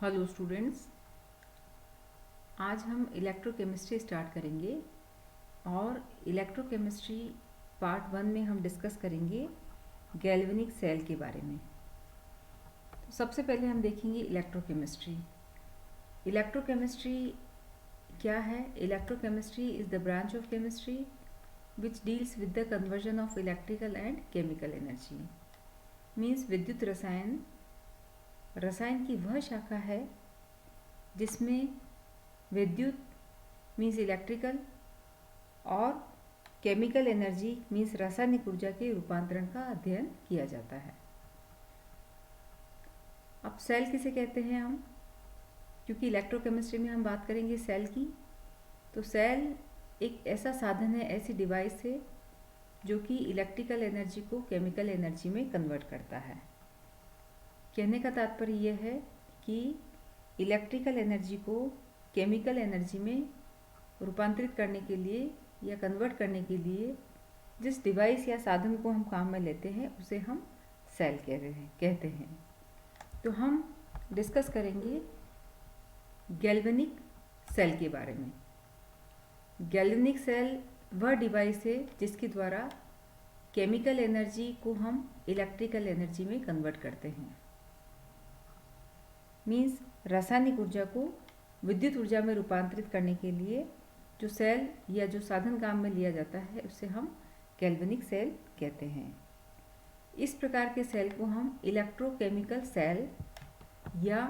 Hello students, आज हम electrochemistry start करेंगे और इलेक्ट्रोकेमिस्ट्री पार्ट 1 में हम डिस्कस करेंगे गैल्वेनिक सेल के बारे में। तो सबसे पहले हम देखेंगे इलेक्ट्रोकेमिस्ट्री। इलेक्ट्रोकेमिस्ट्री क्या है? Electrochemistry is the branch of chemistry which deals with the conversion of electrical and chemical energy. Means विद्युत रसायन की वह शाखा है जिसमें विद्युत मीन्स इलेक्ट्रिकल और केमिकल एनर्जी मीन्स रासायनिक ऊर्जा के रूपांतरण का अध्ययन किया जाता है। अब सेल किसे कहते हैं हम? क्योंकि इलेक्ट्रोकेमिस्ट्री में हम बात करेंगे सेल की, तो सेल एक ऐसा साधन है, ऐसी डिवाइस है जो कि इलेक्ट्रिकल एनर्जी को केमिकल एनर्जी में कन्वर्ट करता है। कहने का तात्पर्य यह है कि इलेक्ट्रिकल एनर्जी को केमिकल एनर्जी में रूपांतरित करने के लिए या कन्वर्ट करने के लिए जिस डिवाइस या साधन को हम काम में लेते हैं उसे हम सेल कहते हैं। तो हम डिस्कस करेंगे गैल्वेनिक सेल के बारे में। गैल्वेनिक सेल वह डिवाइस है जिसके द्वारा केमिकल एनर्जी को हम इलेक्ट्रिकल एनर्जी में कन्वर्ट करते हैं। मीन्स रासायनिक ऊर्जा को विद्युत ऊर्जा में रूपांतरित करने के लिए जो सेल या जो साधन काम में लिया जाता है उसे हम गैल्वेनिक सेल कहते हैं। इस प्रकार के सेल को हम इलेक्ट्रोकेमिकल सेल या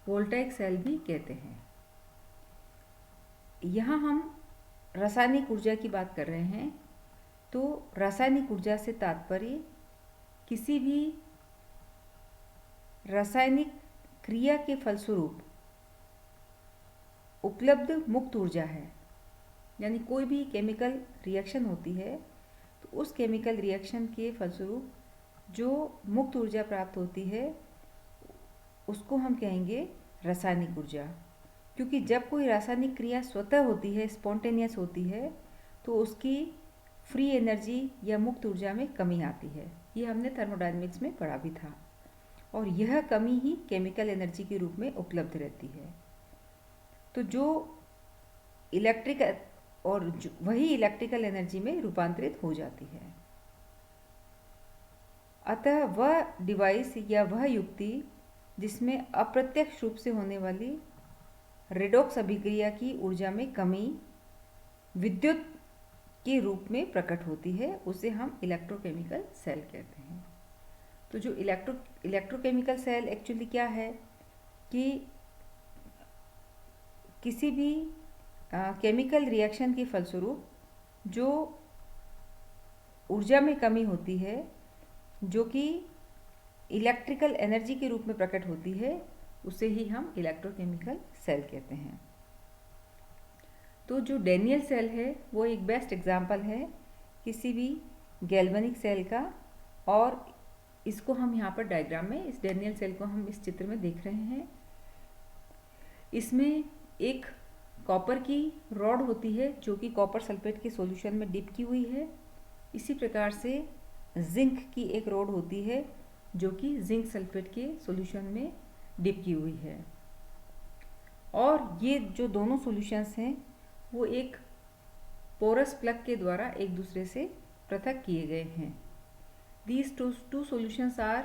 वोल्टाइक सेल भी कहते हैं। यहाँ हम रासायनिक ऊर्जा की बात कर रहे हैं, तो रासायनिक ऊर्जा से तात्पर्य किसी भी रासायनिक क्रिया के फलस्वरूप उपलब्ध मुक्त ऊर्जा है। यानी कोई भी केमिकल रिएक्शन होती है तो उस केमिकल रिएक्शन के फलस्वरूप जो मुक्त ऊर्जा प्राप्त होती है उसको हम कहेंगे रासायनिक ऊर्जा। क्योंकि जब कोई रासायनिक क्रिया स्वतः होती है, स्पॉन्टेनियस होती है, तो उसकी फ्री एनर्जी या मुक्त ऊर्जा में कमी आती है। ये हमने थर्मोडायनेमिक्स में पढ़ा भी था। और यह कमी ही केमिकल एनर्जी के रूप में उपलब्ध रहती है। तो जो इलेक्ट्रिक और वही इलेक्ट्रिकल एनर्जी में रूपांतरित हो जाती है। अतः वह डिवाइस या वह युक्ति जिसमें अप्रत्यक्ष रूप से होने वाली रेडॉक्स अभिक्रिया की ऊर्जा में कमी विद्युत के रूप में प्रकट होती है, उसे हम इलेक्ट्रोकेमिकल सेल कहते हैं। तो जो इलेक्ट्रोकेमिकल सेल एक्चुअली क्या है कि किसी भी केमिकल रिएक्शन के फलस्वरूप जो ऊर्जा में कमी होती है, जो कि इलेक्ट्रिकल एनर्जी के रूप में प्रकट होती है, उसे ही हम इलेक्ट्रोकेमिकल सेल कहते हैं। तो जो डैनियल सेल है वो एक बेस्ट एग्जाम्पल है किसी भी गैल्वेनिक सेल का, और इसको हम यहाँ पर डायग्राम में इस डैनियल सेल को हम इस चित्र में देख रहे हैं। इसमें एक कॉपर की रॉड होती है जो कि कॉपर सल्फेट के सॉल्यूशन में डिप की हुई है। इसी प्रकार से जिंक की एक रॉड होती है जो कि जिंक सल्फेट के सॉल्यूशन में डिप की हुई है। और ये जो दोनों सॉल्यूशंस हैं वो एक पोरस प्लग के द्वारा एक दूसरे से पृथक किए गए हैं। These two solutions are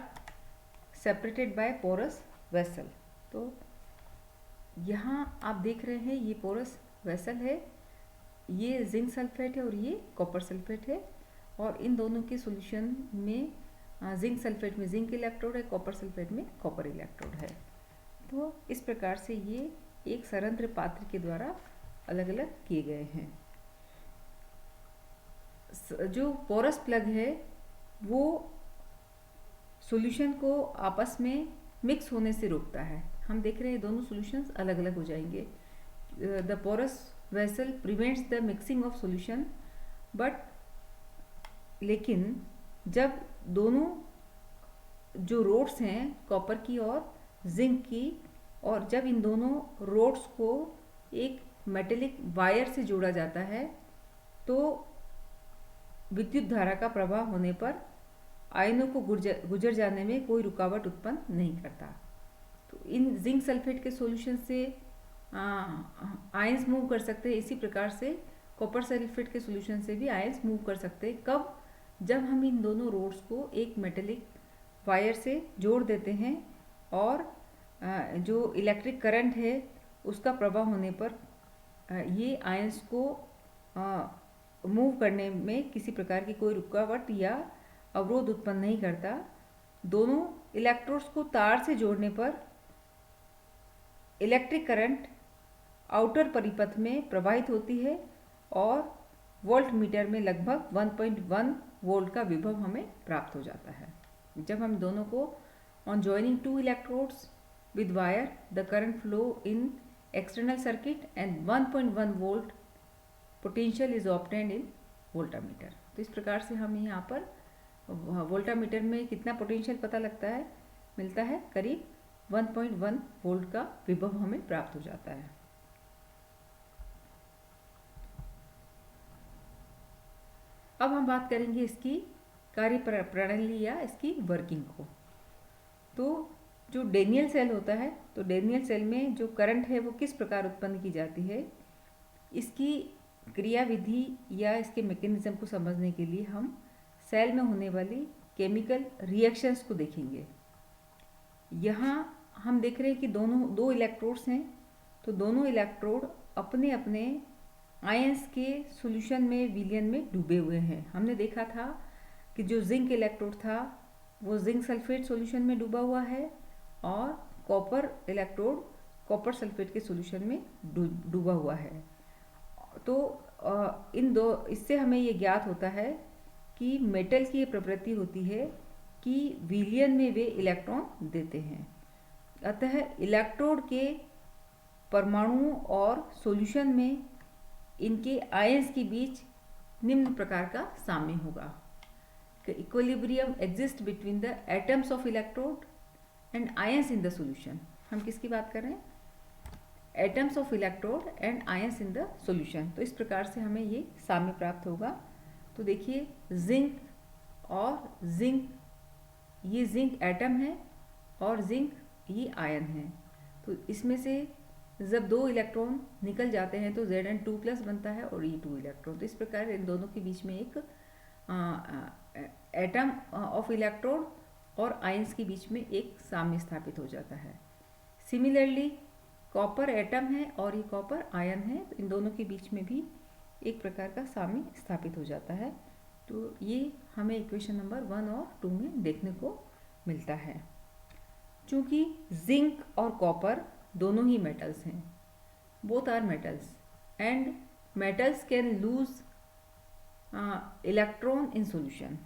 separated by porous vessel। तो यहाँ आप देख रहे हैं ये पोरस वेसल है, ये जिंक सल्फेट है और ये कॉपर सल्फेट है। और इन दोनों के सॉल्यूशन में जिंक सल्फेट में जिंक इलेक्ट्रोड है, कॉपर सल्फेट में कॉपर इलेक्ट्रोड है। तो इस प्रकार से ये एक संरंध्र पात्र के द्वारा अलग अलग किए गए हैं। जो पोरस प्लग है वो सॉल्यूशन को आपस में मिक्स होने से रोकता है। हम देख रहे हैं दोनों सॉल्यूशंस अलग अलग हो जाएंगे। The porous vessel prevents the mixing of solution, but लेकिन जब दोनों जो रोड्स हैं कॉपर की और जिंक की, और जब इन दोनों रोड्स को एक मेटेलिक वायर से जोड़ा जाता है तो विद्युत धारा का प्रवाह होने पर आयनों को गुजर जाने में कोई रुकावट उत्पन्न नहीं करता। तो इन जिंक सल्फेट के सॉल्यूशन से आयंस मूव कर सकते हैं। इसी प्रकार से कॉपर सल्फेट के सॉल्यूशन से भी आयंस मूव कर सकते हैं। कब? जब हम इन दोनों रोड्स को एक मेटेलिक वायर से जोड़ देते हैं और जो इलेक्ट्रिक करंट है उसका प्रवाह होने पर ये आयंस को मूव करने में किसी प्रकार की कोई रुकावट या अवरोध उत्पन्न नहीं करता। दोनों इलेक्ट्रोड्स को तार से जोड़ने पर इलेक्ट्रिक करंट आउटर परिपथ में प्रवाहित होती है और वोल्ट मीटर में लगभग 1.1 वोल्ट का विभव हमें प्राप्त हो जाता है। जब हम दोनों को on joining two electrodes with wire the current flow in external circuit and 1.1 volt potential is obtained in voltameter. तो इस प्रकार से हम यहाँ पर वोल्टामीटर में कितना पोटेंशियल पता लगता है, मिलता है करीब 1.1 वोल्ट का विभव हमें प्राप्त हो जाता है। अब हम बात करेंगे इसकी कार्य प्रणाली या इसकी वर्किंग को। तो जो डेनियल सेल होता है, तो डेनियल सेल में जो करंट है वो किस प्रकार उत्पन्न की जाती है, इसकी क्रियाविधि या इसके मैकेनिज्म को समझने के लिए हम सेल में होने वाली केमिकल रिएक्शंस को देखेंगे। यहाँ हम देख रहे हैं कि दो इलेक्ट्रोड्स हैं, तो दोनों इलेक्ट्रोड अपने अपने आयंस के सॉल्यूशन में विलयन में डूबे हुए हैं। हमने देखा था कि जो जिंक इलेक्ट्रोड था वो जिंक सल्फेट सॉल्यूशन में डूबा हुआ है और कॉपर इलेक्ट्रोड कॉपर सल्फेट के सॉल्यूशन में डूबा हुआ है। तो इससे हमें ये ज्ञात होता है कि मेटल की ये प्रवृत्ति होती है कि विलयन में वे इलेक्ट्रॉन देते हैं। अतः इलेक्ट्रोड के परमाणुओं और सॉल्यूशन में इनके आयंस के बीच निम्न प्रकार का साम्य होगा। Equilibrium exist between the atoms of electrode and ions in the solution. हम किसकी बात कर रहे हैं? Atoms of electrode and ions in the solution. तो इस प्रकार से हमें ये साम्य प्राप्त होगा। तो देखिए जिंक और जिंक, ये जिंक एटम है और जिंक ये आयन है। तो इसमें से जब दो इलेक्ट्रॉन निकल जाते हैं तो Zn2+ बनता है और E2 इलेक्ट्रॉन। तो इस प्रकार इन दोनों के बीच में एक एटम ऑफ इलेक्ट्रोड और आयंस के बीच में एक साम्य स्थापित हो जाता है। सिमिलरली कॉपर एटम है और ये कॉपर आयन है, तो इन दोनों के बीच में भी एक प्रकार का साम्य स्थापित हो जाता है। तो ये हमें इक्वेशन नंबर 1 और 2 में देखने को मिलता है। चूँकि जिंक और कॉपर दोनों ही मेटल्स हैं, both are metals and metals can lose electron in solution.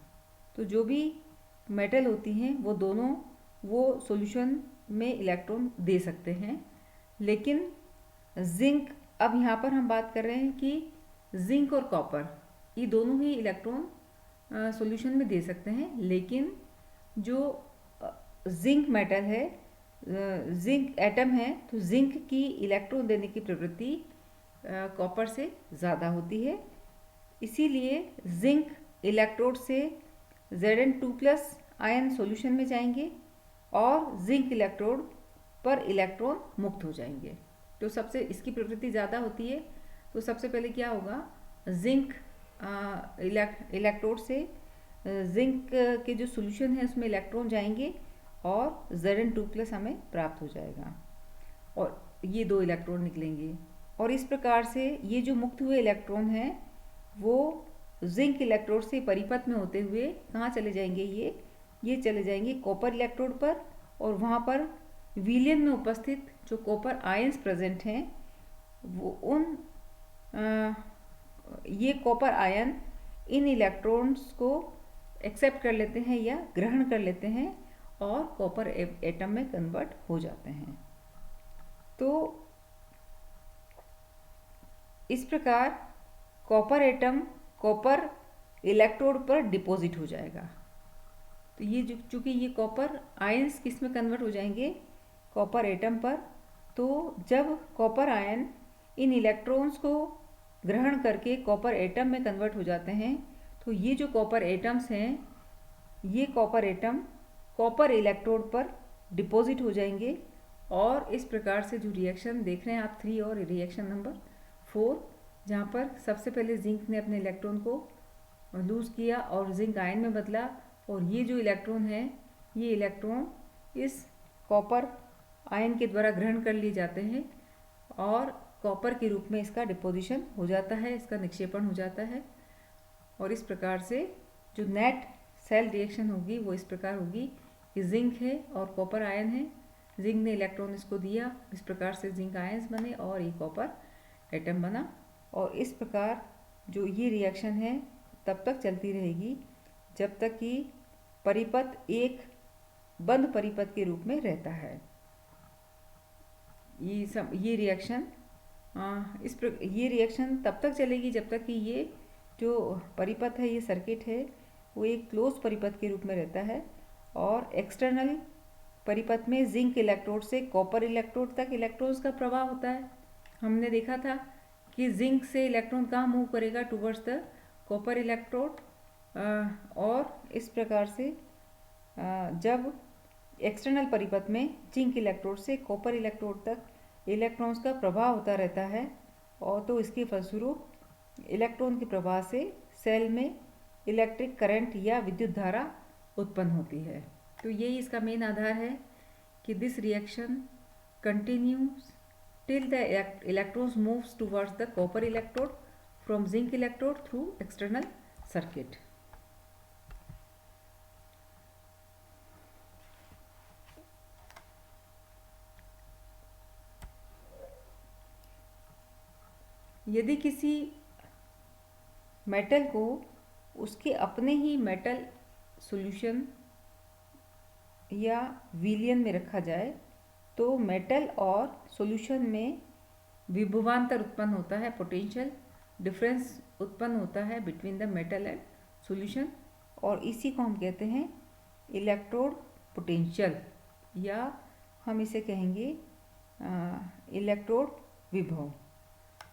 तो जो भी मेटल होती हैं वो दोनों वो सॉल्यूशन में इलेक्ट्रॉन दे सकते हैं। लेकिन जिंक, अब यहाँ पर हम बात कर रहे हैं कि जिंक और कॉपर ये दोनों ही इलेक्ट्रॉन सॉल्यूशन में दे सकते हैं, लेकिन जो जिंक मेटल है, जिंक एटम है, तो जिंक की इलेक्ट्रॉन देने की प्रवृत्ति कॉपर से ज़्यादा होती है। इसीलिए जिंक इलेक्ट्रोड से Zn2+ आयन सॉल्यूशन में जाएंगे और जिंक इलेक्ट्रोड पर इलेक्ट्रॉन मुक्त हो जाएंगे। तो सबसे इसकी प्रवृत्ति ज़्यादा होती है। तो सबसे पहले क्या होगा, जिंक इलेक्ट्रोड से जिंक के जो सॉल्यूशन है उसमें इलेक्ट्रॉन जाएंगे और Zn2+ हमें प्राप्त हो जाएगा और ये दो इलेक्ट्रॉन निकलेंगे। और इस प्रकार से ये जो मुक्त हुए इलेक्ट्रॉन हैं वो जिंक इलेक्ट्रोड से परिपथ में होते हुए कहाँ चले जाएंगे, ये चले जाएंगे कॉपर इलेक्ट्रोड पर, और वहाँ पर विलयन में उपस्थित जो कॉपर आयंस प्रेजेंट हैं वो ये कॉपर आयन इन इलेक्ट्रॉन्स को एक्सेप्ट कर लेते हैं या ग्रहण कर लेते हैं और कॉपर एटम में कन्वर्ट हो जाते हैं। तो इस प्रकार कॉपर एटम कॉपर इलेक्ट्रोड पर डिपॉजिट हो जाएगा। तो ये चूँकि ये कॉपर आयंस किस में कन्वर्ट हो जाएंगे, कॉपर एटम पर। तो जब कॉपर आयन इन इलेक्ट्रॉन्स को ग्रहण करके कॉपर एटम में कन्वर्ट हो जाते हैं, तो ये जो कॉपर एटम्स हैं ये कॉपर एटम कॉपर इलेक्ट्रोड पर डिपॉजिट हो जाएंगे और इस प्रकार से जो रिएक्शन देख रहे हैं आप 3 और रिएक्शन नंबर 4, जहाँ पर सबसे पहले जिंक ने अपने इलेक्ट्रॉन को लूज़ किया और जिंक आयन में बदला, और ये जो इलेक्ट्रॉन है ये इलेक्ट्रॉन इस कॉपर आयन के द्वारा ग्रहण कर लिए जाते हैं और कॉपर के रूप में इसका डिपोजिशन हो जाता है, इसका निक्षेपण हो जाता है। और इस प्रकार से जो नेट सेल रिएक्शन होगी वो इस प्रकार होगी कि जिंक है और कॉपर आयन है, जिंक ने इलेक्ट्रॉन इसको दिया, इस प्रकार से जिंक आयंस बने और ये कॉपर एटम बना। और इस प्रकार जो ये रिएक्शन है तब तक चलती रहेगी जब तक कि परिपथ एक बंद परिपथ के रूप में रहता है। ये रिएक्शन ये रिएक्शन तब तक चलेगी जब तक कि ये जो परिपथ है, ये सर्किट है, वो एक क्लोज परिपथ के रूप में रहता है। और एक्सटर्नल परिपथ में जिंक इलेक्ट्रोड से कॉपर इलेक्ट्रोड तक इलेक्ट्रॉन्स का प्रवाह होता है। हमने देखा था कि जिंक से इलेक्ट्रॉन कहाँ मूव करेगा, टुवर्ड्स द कॉपर इलेक्ट्रोड। और इस प्रकार से जब एक्सटर्नल परिपथ में जिंक इलेक्ट्रोड से कॉपर इलेक्ट्रोड तक इलेक्ट्रॉन्स का प्रवाह होता रहता है, और तो इसके फलस्वरूप इलेक्ट्रॉन के प्रवाह से सेल में इलेक्ट्रिक करंट या विद्युत धारा उत्पन्न होती है। तो यही इसका मेन आधार है कि this reaction continues till the electrons moves towards the copper electrode from zinc electrode through external circuit. यदि किसी मेटल को उसके अपने ही मेटल सॉल्यूशन या विलयन में रखा जाए तो मेटल और सॉल्यूशन में विभवांतर उत्पन्न होता है, पोटेंशियल डिफरेंस उत्पन्न होता है between the metal and solution, और इसी को हम कहते हैं इलेक्ट्रोड पोटेंशियल, या हम इसे कहेंगे इलेक्ट्रोड विभव।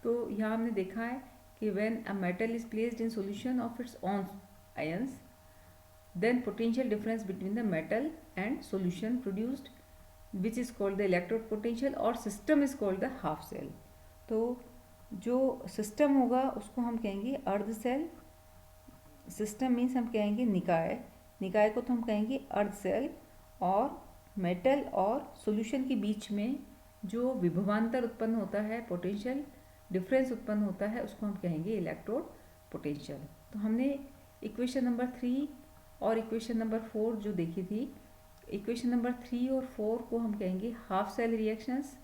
तो यहाँ हमने देखा है कि when a metal is placed in solution of its own ions, then potential difference between the metal and solution produced, which is called the electrode potential, और system is called the half cell। तो जो system होगा उसको हम कहेंगे अर्ध cell. System means हम कहेंगे निकाय, निकाय को तो हम कहेंगे अर्ध सेल। और मेटल और सॉल्यूशन के बीच में जो विभवांतर उत्पन्न होता है, पोटेंशियल डिफरेंस उत्पन्न होता है, उसको हम कहेंगे इलेक्ट्रोड पोटेंशियल। तो हमने इक्वेशन नंबर 3 और इक्वेशन नंबर 4 जो देखी थी, इक्वेशन नंबर 3 और 4 को हम कहेंगे हाफ सेल रिएक्शंस।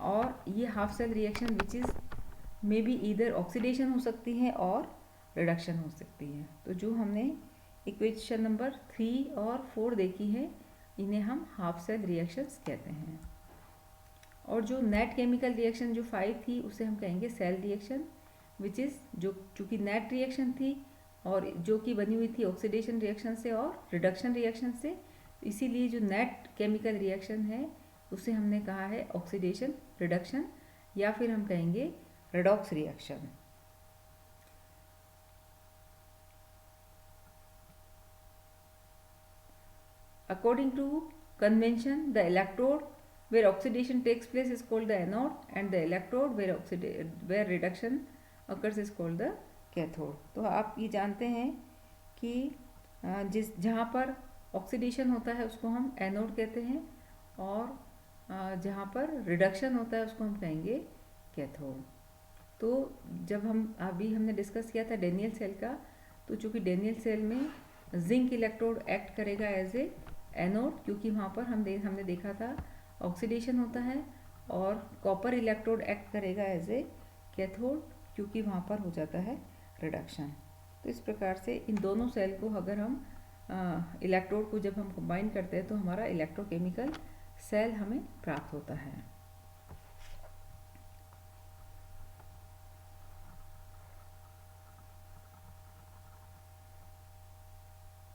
और ये half cell reaction which is may be either oxidation हो सकती है और रिडक्शन हो सकती है। तो जो हमने इक्वेशन नंबर 3 और 4 देखी है, इन्हें हम हाफ सेल रिएक्शंस कहते हैं। और जो नेट केमिकल रिएक्शन जो 5 थी उसे हम कहेंगे सेल रिएक्शन, विच इज़ जो चूँकि नेट रिएक्शन थी और जो कि बनी हुई थी ऑक्सीडेशन रिएक्शन से और रिडक्शन रिएक्शन से, इसीलिए जो नेट केमिकल रिएक्शन है उसे हमने कहा है ऑक्सीडेशन रिडक्शन, या फिर हम कहेंगे redox reaction. According to convention, the electrode where oxidation takes place is called the anode, and the electrode where reduction occurs is called the cathode। तो आप ये जानते हैं कि जहाँ पर ऑक्सीडेशन होता है उसको हम एनोड कहते हैं, और जहाँ पर रिडक्शन होता है उसको हम कहेंगे कैथोड। तो जब हमने डिस्कस किया था डेनियल सेल का, तो चूँकि डेनियल सेल में जिंक इलेक्ट्रोड एक्ट करेगा एज ए एनोड, क्योंकि वहाँ पर हमने देखा था ऑक्सीडेशन होता है, और कॉपर इलेक्ट्रोड एक्ट करेगा एज ए कैथोड, क्योंकि वहाँ पर हो जाता है रिडक्शन। तो इस प्रकार से इन दोनों सेल को अगर हम इलेक्ट्रोड को जब हम कंबाइन करते हैं तो हमारा इलेक्ट्रोकेमिकल सेल हमें प्राप्त होता है।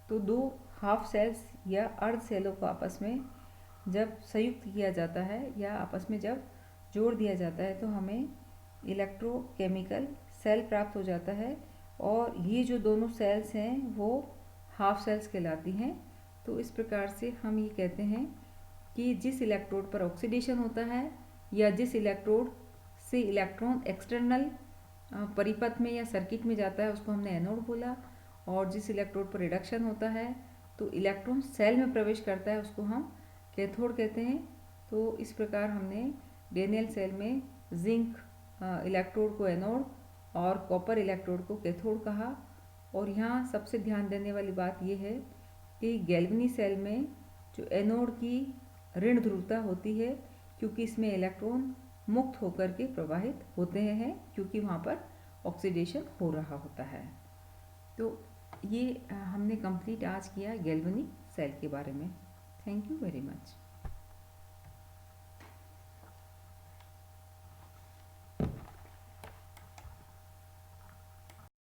तो दो हाफ सेल्स या अर्ध सेलों को आपस में जब संयुक्त किया जाता है या आपस में जब जोड़ दिया जाता है तो हमें इलेक्ट्रोकेमिकल सेल प्राप्त हो जाता है, और ये जो दोनों सेल्स हैं वो हाफ सेल्स कहलाती हैं। तो इस प्रकार से हम ये कहते हैं कि जिस इलेक्ट्रोड पर ऑक्सीडेशन होता है या जिस इलेक्ट्रोड से इलेक्ट्रॉन एक्सटर्नल परिपथ में या सर्किट में जाता है उसको हमने एनोड बोला, और जिस इलेक्ट्रोड पर रिडक्शन होता है तो इलेक्ट्रॉन सेल में प्रवेश करता है उसको हम कैथोड कहते हैं। तो इस प्रकार हमने डेनियल सेल में जिंक इलेक्ट्रोड को एनोड और कॉपर इलेक्ट्रोड को कैथोड कहा। और यहाँ सबसे ध्यान देने वाली बात यह है कि गैल्वेनी सेल में जो एनोड की ऋण ध्रुवता होती है, क्योंकि इसमें इलेक्ट्रॉन मुक्त होकर के प्रवाहित होते हैं क्योंकि वहाँ पर ऑक्सीडेशन हो रहा होता है। तो ये हमने कंप्लीट आज किया गैल्वेनी सेल के बारे में। Thank you very much.